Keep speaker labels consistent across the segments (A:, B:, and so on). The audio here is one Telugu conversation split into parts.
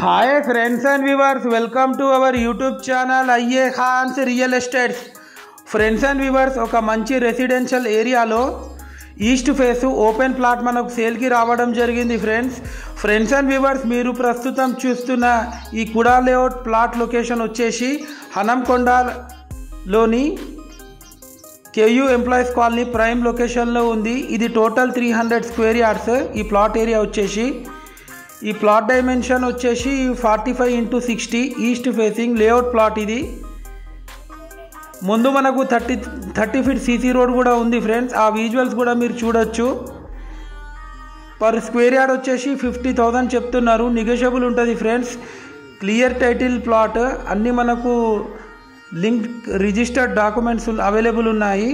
A: Hi friends and viewers, welcome to our YouTube channel IE Khans Real Estates. Friends and viewers, ఒక మంచి రెసిడెన్షియల్ ఏరియాలో ఈస్ట్ ఫేస్ ఓపెన్ ప్లాట్ మనకు సేల్కి రావడం జరిగింది. ఫ్రెండ్స్ అండ్ వ్యూవర్స్, మీరు ప్రస్తుతం చూస్తున్న ఈ కుడా లేఅవుట్ ప్లాట్ లొకేషన్ వచ్చేసి హనంకొండలోని కేయూ ఎంప్లాయీస్ కాలనీ ప్రైమ్ లొకేషన్లో ఉంది. ఇది టోటల్ 300 స్క్వేర్ యార్డ్స్ ఈ ప్లాట్ ఏరియా వచ్చేసి. ఈ ప్లాట్ డైమెన్షన్ వచ్చేసి 45x60 east facing layout plot. ఇది ముందు మనకు 30 ఫీట్ సీసీ రోడ్ కూడా ఉంది ఫ్రెండ్స్. ఆ విజువల్స్ కూడా మీరు చూడొచ్చు. పర్ స్క్వేర్ యార్డ్ వచ్చేసి 50,000 చెప్తున్నారు. నెగోషియబుల్ ఉంటుంది ఫ్రెండ్స్. క్లియర్ టైటిల్ ప్లాట్, అన్నీ మనకు లింక్ రిజిస్టర్డ్ డాక్యుమెంట్స్ అవైలబుల్ ఉన్నాయి.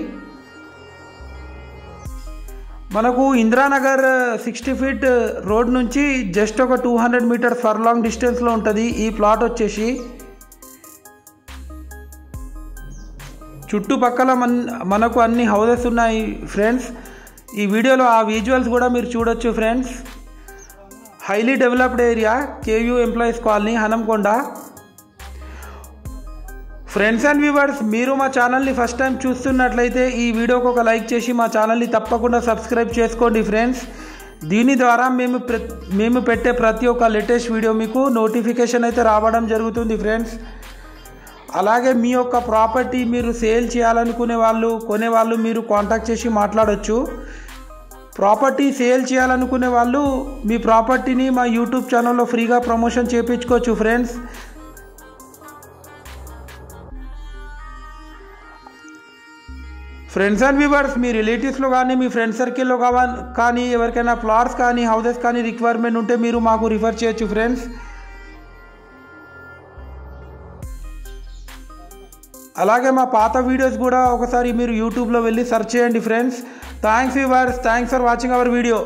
A: మనకు ఇందిరానగర్ 60 ఫీట్ రోడ్ నుంచి జస్ట్ ఒక 200 మీటర్స్ ఫర్ లాంగ్ డిస్టెన్స్లో ఉంటుంది ఈ ప్లాట్ వచ్చేసి. చుట్టుపక్కల మనకు అన్ని హౌసెస్ ఉన్నాయి ఫ్రెండ్స్. ఈ వీడియోలో ఆ విజువల్స్ కూడా మీరు చూడొచ్చు friends. Highly developed area KU employees colony Hanamkonda. Friends and viewers, మీరు మా ఛానల్ని ఫస్ట్ టైం చూస్తున్నట్లయితే ఈ వీడియోకి ఒక లైక్ చేసి మా ఛానల్ని తప్పకుండా సబ్స్క్రైబ్ చేసుకోండి ఫ్రెండ్స్. దీని ద్వారా మేము పెట్టే ప్రతి ఒక్క లేటెస్ట్ వీడియో మీకు నోటిఫికేషన్ అయితే రావడం జరుగుతుంది ఫ్రెండ్స్. అలాగే మీ యొక్క ప్రాపర్టీ మీరు సేల్ చేయాలనుకునే వాళ్ళు, కొనేవాళ్ళు మీరు కాంటాక్ట్ చేసి మాట్లాడవచ్చు. ప్రాపర్టీ సేల్ చేయాలనుకునే వాళ్ళు మీ ప్రాపర్టీని మా యూట్యూబ్ ఛానల్లో ఫ్రీగా ప్రమోషన్ చేయించుకోవచ్చు ఫ్రెండ్స్. ఫ్రెండ్స్ అండ్ వ్యూవర్స్, మీ రిలేటివ్స్లో కానీ మీ ఫ్రెండ్ సర్కిల్లో కానీ ఎవరికైనా ప్లాట్స్ కానీ హౌసెస్ కానీ రిక్వైర్మెంట్ ఉంటే మీరు మాకు రిఫర్ చేయొచ్చు ఫ్రెండ్స్. అలాగే మా పాత వీడియోస్ కూడా ఒకసారి మీరు యూట్యూబ్లో వెళ్ళి సెర్చ్ చేయండి friends. Thanks viewers, thanks for watching our video.